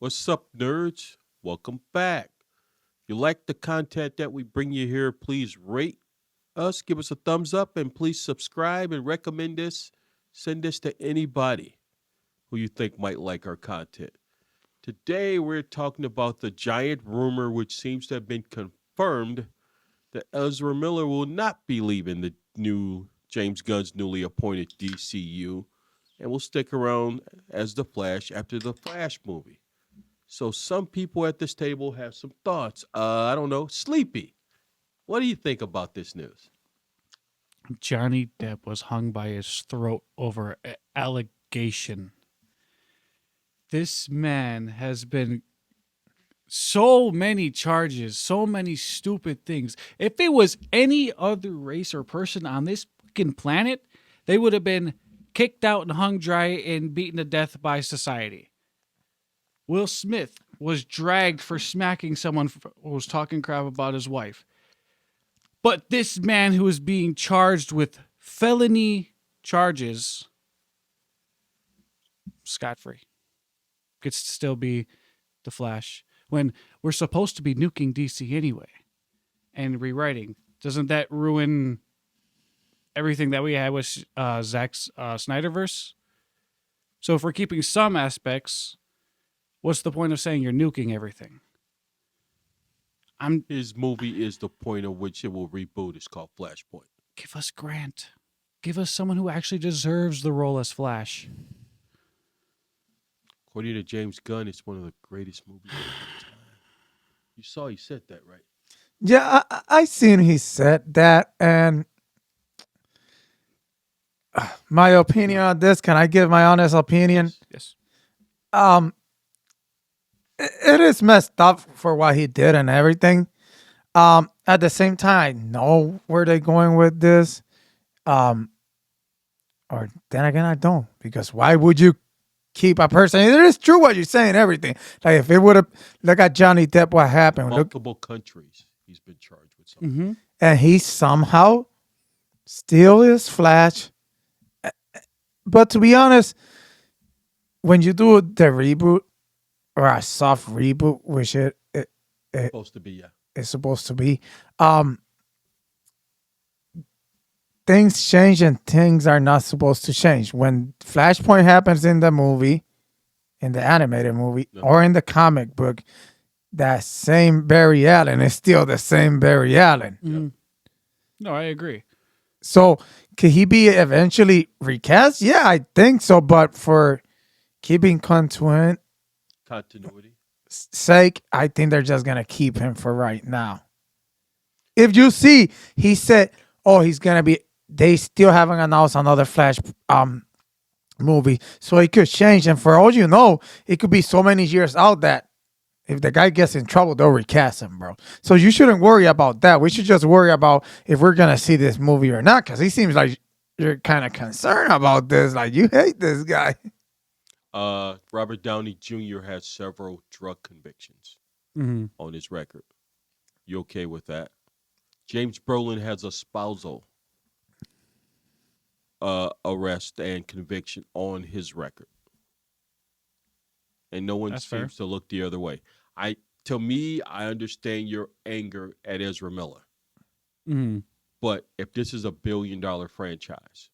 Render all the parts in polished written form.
What's up, nerds? Welcome back. If you like the content that we bring you here, please rate us, give us a thumbs up, and please subscribe and recommend this. Send this to anybody who you think might like our content. Today, we're talking about the giant rumor, which seems to have been confirmed, that Ezra Miller will not be leaving the new James Gunn's newly appointed DCU and will stick around as the Flash after the Flash movie. So some people at this table have some thoughts. I don't know. Sleepy, what do you think about this news? Johnny Depp was hung by his throat over allegation. This man has been so many charges, so many stupid things. If it was any other race or person on this fucking planet, they would have been kicked out and hung dry and beaten to death by society. Will Smith was dragged for smacking someone who was talking crap about his wife. But this man who is being charged with felony charges, scot-free, gets to still be the Flash. When we're supposed to be nuking DC anyway and rewriting. Doesn't that ruin everything that we had with Zack's Snyderverse? So if we're keeping some aspects, what's the point of saying you're nuking everything? His movie is the point at which it will reboot. It's called Flashpoint. Give us Grant. Give us someone who actually deserves the role as Flash. According to James Gunn, it's one of the greatest movies of all time. You saw he said that, right? Yeah, I seen he said that, and my opinion on this. Can I give my honest opinion? Yes. It is messed up for what he did and everything. At the same time, I know where they're going with this. Or then again, I don't, because why would you keep a person? It is true what you're saying. Everything, like if it would have, look at Johnny Depp, what happened? Multiple countries he's been charged with something. And he somehow still is Flash. But to be honest, when you do the reboot or a soft reboot, which Supposed to be, yeah. it's supposed to be, things change and things are not supposed to change. When Flashpoint happens in the movie, in the animated movie, or in the comic book, that same Barry Allen is still the same Barry Allen. Mm. No, I agree. So could he be eventually recast? Yeah, I think so. But for keeping Continuity. sake, I think they're just gonna keep him for right now. If you see, he said, "Oh, he's gonna be." They still haven't announced another Flash movie, so it could change. And for all you know, it could be so many years out that if the guy gets in trouble, they'll recast him, bro. So you shouldn't worry about that. We should just worry about if we're gonna see this movie or not, because he seems like you're kind of concerned about this. Like you hate this guy. Robert Downey Jr. has several drug convictions on his record. You okay with that? James Brolin has a spousal arrest and conviction on his record, and no one That's seems fair. to look the other way. To me, I understand your anger at Ezra Miller, but if this is a $1 billion franchise,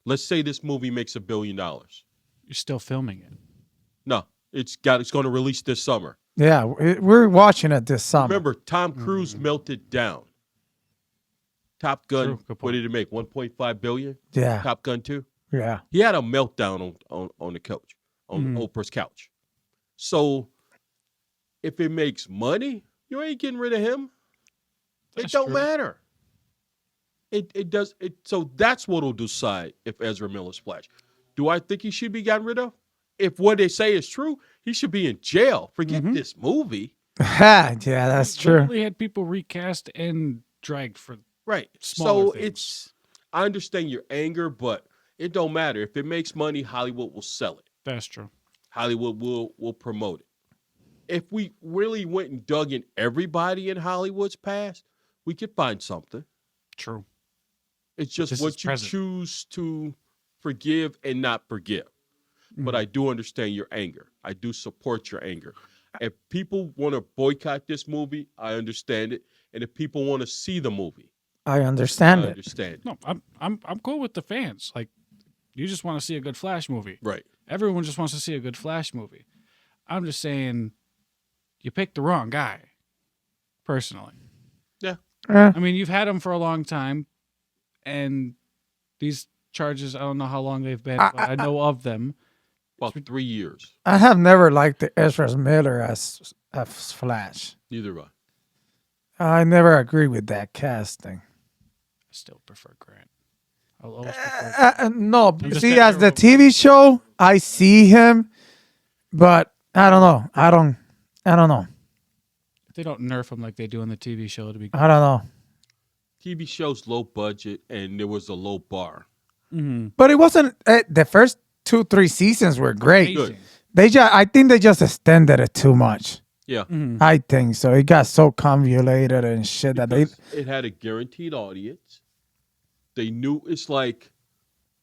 let's say this movie makes $1 billion. You're still filming it. No, it's going to release this summer. Yeah, we're watching it this summer. Remember, Tom Cruise melted down. Top Gun, True, good what point. did it make? 1.5 billion? Yeah, Top Gun 2? yeah. He had a meltdown on the couch, on Oprah's couch. So if it makes money, you ain't getting rid of him. It That's don't true. matter. It does. So that's what will decide if Ezra Miller's Flash. Do I think he should be gotten rid of? If what they say is true, he should be in jail. Forget this movie. Yeah, that's true. Literally had people recast and dragged for Right. smaller So things. I understand your anger, but it don't matter. If it makes money, Hollywood will sell it. That's true. Hollywood will promote it. If we really went and dug in everybody in Hollywood's past, we could find something. True. It's just This what is you present. choose to forgive and not forgive. But I do understand your anger. I do support your anger. If people want to boycott this movie, I understand it. And if people want to see the movie, I I understand it. understand it. No, I'm cool with the fans. Like, you just want to see a good Flash movie. Right. Everyone just wants to see a good Flash movie. I'm just saying, you picked the wrong guy. Personally, Yeah. I mean, you've had him for a long time, and these charges, I don't know how long they've been, but I know of them. About 3 years. I have never liked the Ezra Miller as Flash. Neither have I. I never agree with that casting. I still prefer Grant. I'll always prefer. No, just see, saying as the they're- TV show, I see him, but I don't know. I don't know. If they don't nerf him like they do on the TV show, it'll be good. I don't know. TV show's low budget, and there was a low bar. Mm-hmm. But it wasn't. The first 2-3 seasons were great. Amazing. I think they just extended it too much. Yeah. Mm-hmm. I think so. It got so convoluted and shit that they. Because it had a guaranteed audience. They knew it's like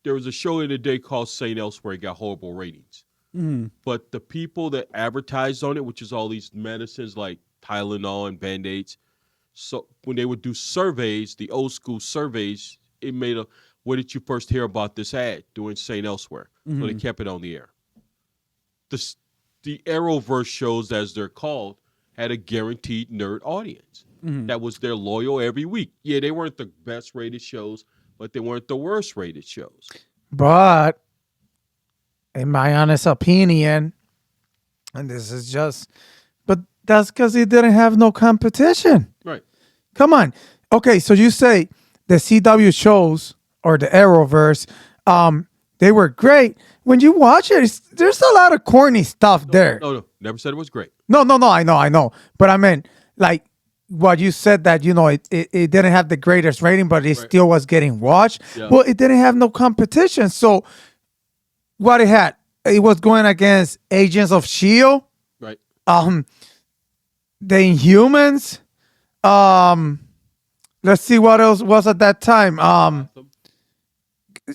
there was a show in the day called St. Elsewhere. It got horrible ratings. Mm-hmm. But the people that advertised on it, which is all these medicines like Tylenol and Band-Aids, so when they would do surveys, the old school surveys, it made a, where did you first hear about this ad? Doing St. Elsewhere. So they kept it on the air. The Arrowverse shows, as they're called, had a guaranteed nerd audience. That was their loyal every week. Yeah, they weren't the best rated shows, but they weren't the worst rated shows. But in my honest opinion, and this is just, but that's because he didn't have no competition. Right. Come on. Okay, so you say the CW shows or the Arrowverse, they were great. When you watch it, there's a lot of corny stuff there. No, never said it was great. No, I know. But I meant, like, what you said that, it didn't have the greatest rating, but it still was getting watched. Yeah. Well, it didn't have no competition. So what it had, it was going against Agents of S.H.I.E.L.D., Right. the Inhumans, let's see what else was at that time.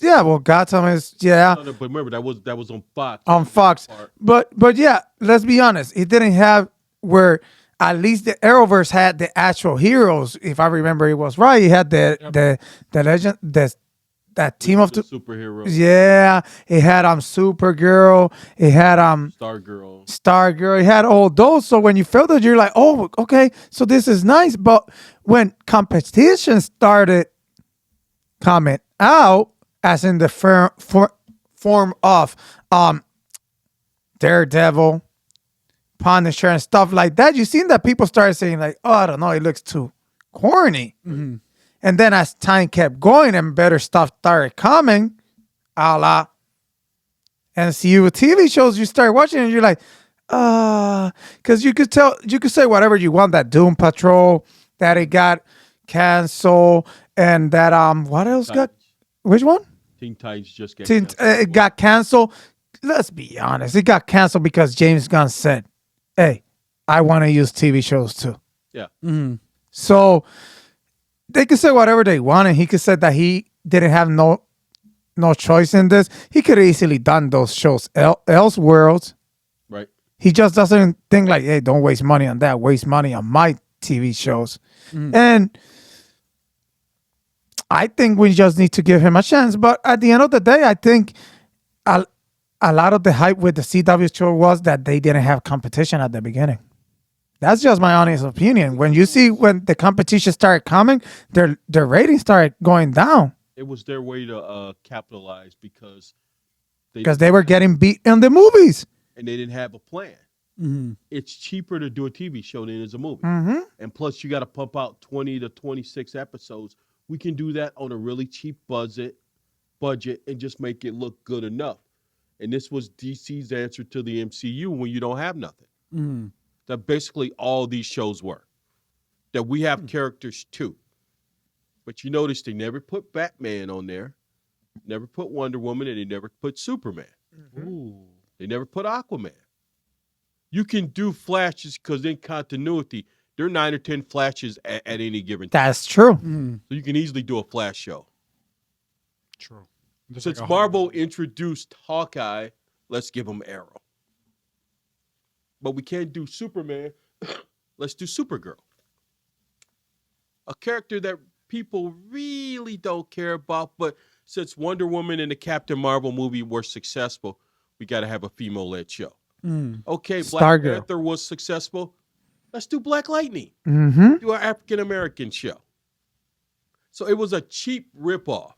Yeah, well, Gotham is, yeah. No, but remember that was on Fox. On Fox. But yeah, let's be honest. It didn't have where at least the Arrowverse had the actual heroes. If I remember, it was right. It had the legend, that team of the superheroes. Yeah, it had Supergirl. It had Stargirl. It had all those. So when you felt it, you're like, oh, okay, so this is nice. But when competition started coming out, as in the form of Daredevil, Punisher, and stuff like that, you seen that people started saying like, oh, I don't know, it looks too corny. Mm-hmm. And then as time kept going and better stuff started coming, a la MCU TV shows, you start watching and you're like, because you could say whatever you want, that Doom Patrol, that it got canceled, and that what else got, which one? Teen Titans just got it got canceled. Let's be honest, it got canceled because James Gunn said, hey, I want to use TV shows too. Yeah. Mm-hmm. So they could say whatever they want, and he could say that he didn't have no choice in this. He could have easily done those shows Elseworlds. Right. He just doesn't think like, hey, don't waste money on that. Waste money on my TV shows. And I think we just need to give him a chance. But at the end of the day, I think a lot of the hype with the CW show was that they didn't have competition at the beginning. That's just my honest opinion. When the competition started coming, their ratings started going down. It was their way to capitalize because they were getting beat in the movies. And they didn't have a plan. Mm-hmm. It's cheaper to do a TV show than it is a movie. Mm-hmm. And plus, you got to pump out 20 to 26 episodes. We can do that on a really cheap budget and just make it look good enough. And this was DC's answer to the MCU when you don't have nothing. Mm-hmm. That basically all these shows were. That we have characters too. But you notice they never put Batman on there, never put Wonder Woman, and they never put Superman. Ooh. They never put Aquaman. You can do flashes because in continuity, there are 9 or 10 flashes at any given time. That's true. Mm-hmm. So you can easily do a Flash show. True. There's Since like Marvel introduced Hawkeye, let's give him Arrow. but we can't do Superman. Let's do Supergirl. A character that people really don't care about, but since Wonder Woman and the Captain Marvel movie were successful, we got to have a female-led show. Okay, Black Stargirl. Panther was successful. Let's do Black Lightning. Mm-hmm. Do our African-American show. So it was a cheap ripoff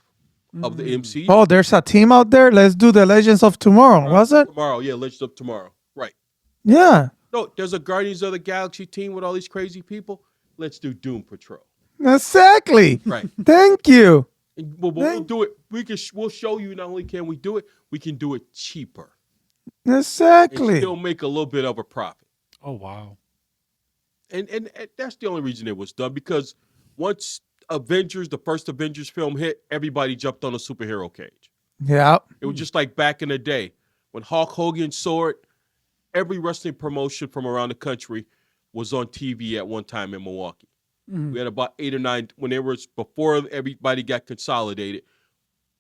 of the MCU. Oh, there's a team out there. Let's do the Legends of Tomorrow. Was it? Tomorrow, yeah, Legends of Tomorrow. Right. Yeah. No, there's a Guardians of the Galaxy team with all these crazy people. Let's do Doom Patrol. Exactly. Right. Thank you. And we'll do it. We'll show you not only can we do it, we can do it cheaper. And Exactly. still make a little bit of a profit. Oh wow. And that's the only reason it was done, because once Avengers, the first Avengers film hit, everybody jumped on a superhero cage. Yeah. It was just like back in the day when Hulk Hogan saw it. Every wrestling promotion from around the country was on TV at one time in Milwaukee. We had about 8 or 9 when there was, before everybody got consolidated,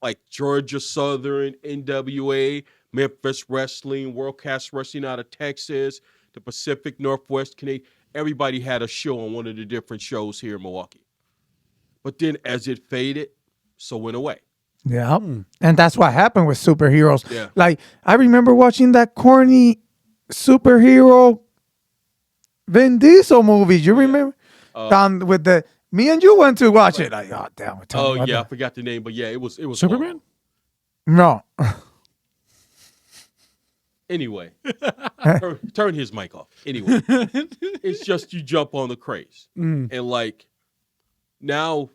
like Georgia Southern, NWA, Memphis Wrestling, Worldcast Wrestling out of Texas, the Pacific Northwest Canadian. Everybody had a show on one of the different shows here in Milwaukee. But then as it faded, so went away. Yeah. And that's what happened with superheroes. Yeah. Like, I remember watching that corny superhero Vin Diesel movie. You remember? Down with me and you went to watch it. Like, oh, damn. Oh, yeah, I forgot the name, but yeah, it was Superman? No. Anyway, turn his mic off. Anyway, it's just you jump on the craze. And like now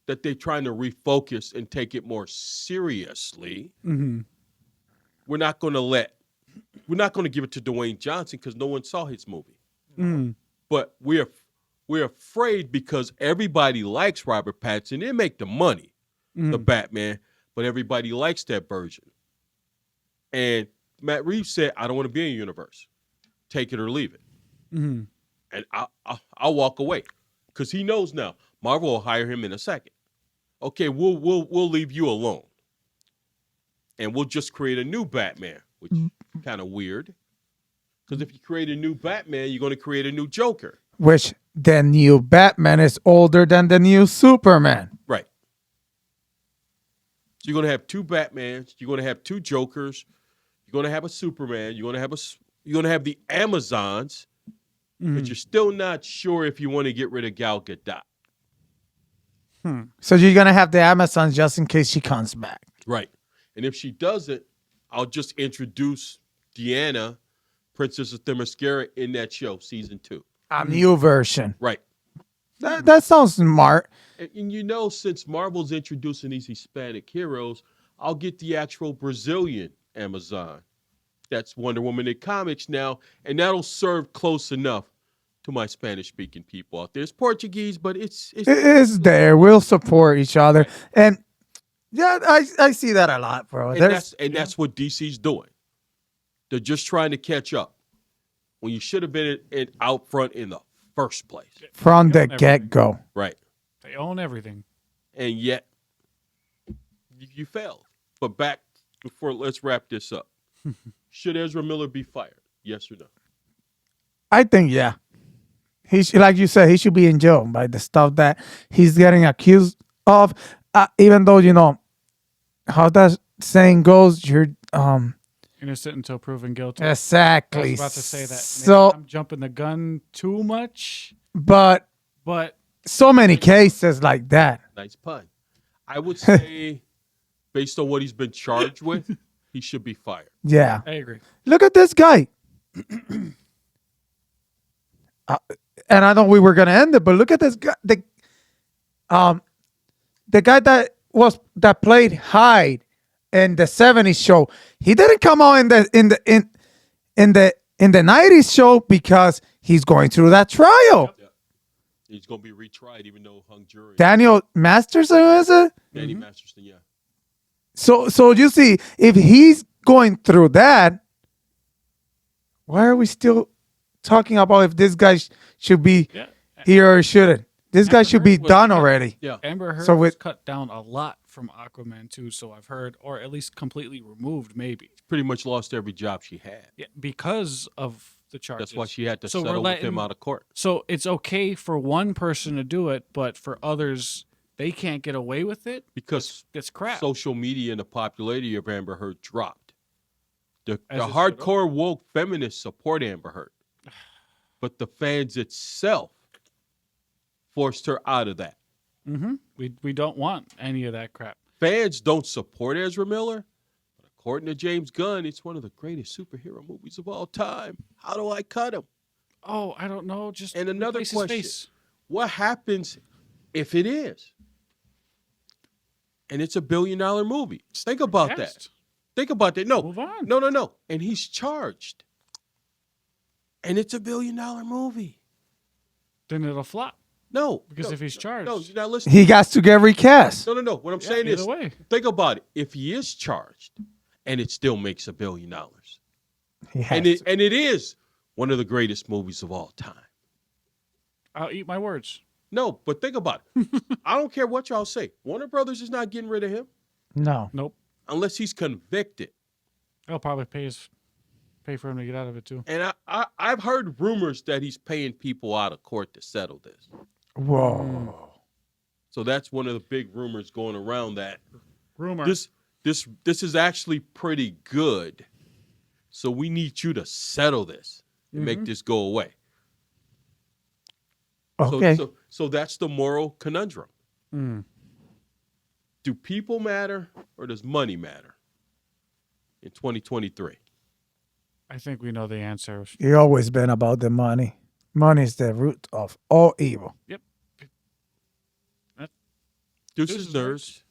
that they're trying to refocus and take it more seriously, we're not going to give it to Dwayne Johnson because no one saw his movie. But we're afraid because everybody likes Robert Pattinson. They make the money, the Batman, but everybody likes that version. And Matt Reeves said, I don't want to be in a universe. Take it or leave it. And I'll walk away because he knows now. Marvel will hire him in a second. Okay, we'll leave you alone. And we'll just create a new Batman, which is kind of weird. Because if you create a new Batman, you're going to create a new Joker. Which the new Batman is older than the new Superman. Right. So you're going to have 2 Batmans. You're going to have 2 Jokers. You're going to have a Superman. You're going to have the Amazons. But you're still not sure if you want to get rid of Gal Gadot. So you're going to have the Amazons just in case she comes back. Right. And if she doesn't, I'll just introduce Deanna, Princess of Themyscira, in that show, season 2. A new version. Right. That sounds smart. And you know, since Marvel's introducing these Hispanic heroes, I'll get the actual Brazilian Amazon. That's Wonder Woman in comics now, and that'll serve close enough to my Spanish-speaking people out there. It's Portuguese, but it's there. We'll support each other. And yeah, I see that a lot, bro. That's what DC's doing. They're just trying to catch up when you should have been out front in the first place. From the get-go. Right. They own everything. And yet, you failed. But let's wrap this up. Should Ezra Miller be fired? Yes or no? I think, yeah. Like you said, he should be in jail by the stuff that he's getting accused of. Even though, you know, how that saying goes, you're... Innocent until proven guilty. Exactly. I was about to say that. Maybe So I'm jumping the gun too much. But so many cases like that. Nice pun. I would say, based on what he's been charged with, he should be fired. Yeah. I agree. Look at this guy. And I know we were gonna end it, but look at this guy. The guy that played Hyde in the '70s show. He didn't come out in the 90s show because he's going through that trial. Yeah. He's going to be retried, even though hung jury. Daniel Masterson, is it? Danny Masterson, yeah. So you see, if he's going through that, why are we still talking about if this guy should be here or shouldn't? This guy should be done already. Yeah. Amber Heard So was cut down a lot from Aquaman 2, so I've heard, or at least completely removed, maybe. Pretty much lost every job she had. Yeah, because of the charges. That's why she had to So we're settle with him letting- out of court. So it's okay for one person to do it, but for others, they can't get away with it. Because It's crap. social media and the popularity of Amber Heard dropped. The As it should hardcore woke feminists support Amber Heard. But the fans itself forced her out of that. We don't want any of that crap. Fans don't support Ezra Miller. But according to James Gunn, it's one of the greatest superhero movies of all time. How do I cut him? Oh, I don't know. Just And another replace his question. face. What happens if it is? And it's a $1 billion movie. Think about that. Cast. Think about that. No. Move on. No. And he's charged. And it's a $1 billion movie. Then it'll flop No. because no, if he's charged, No, you're not listening. He got to get recast. No. What I'm saying either is, way. think about it. If he is charged and it still makes $1 billion, He has and it is one of the greatest movies of all time. I'll eat my words. No, but think about it. I don't care what y'all say. Warner Brothers is not getting rid of him no. Nope. unless he's convicted. I'll probably pay for him to get out of it too. And I've heard rumors that he's paying people out of court to settle this. Whoa. So that's one of the big rumors going around that Rumor. this is actually pretty good. So we need you to settle this and make this go away. Okay. So that's the moral conundrum. Mm. Do people matter or does money matter in 2023? I think we know the answer. It's always been about the money. Money is the root of all evil. Yep. Deuces, nerds.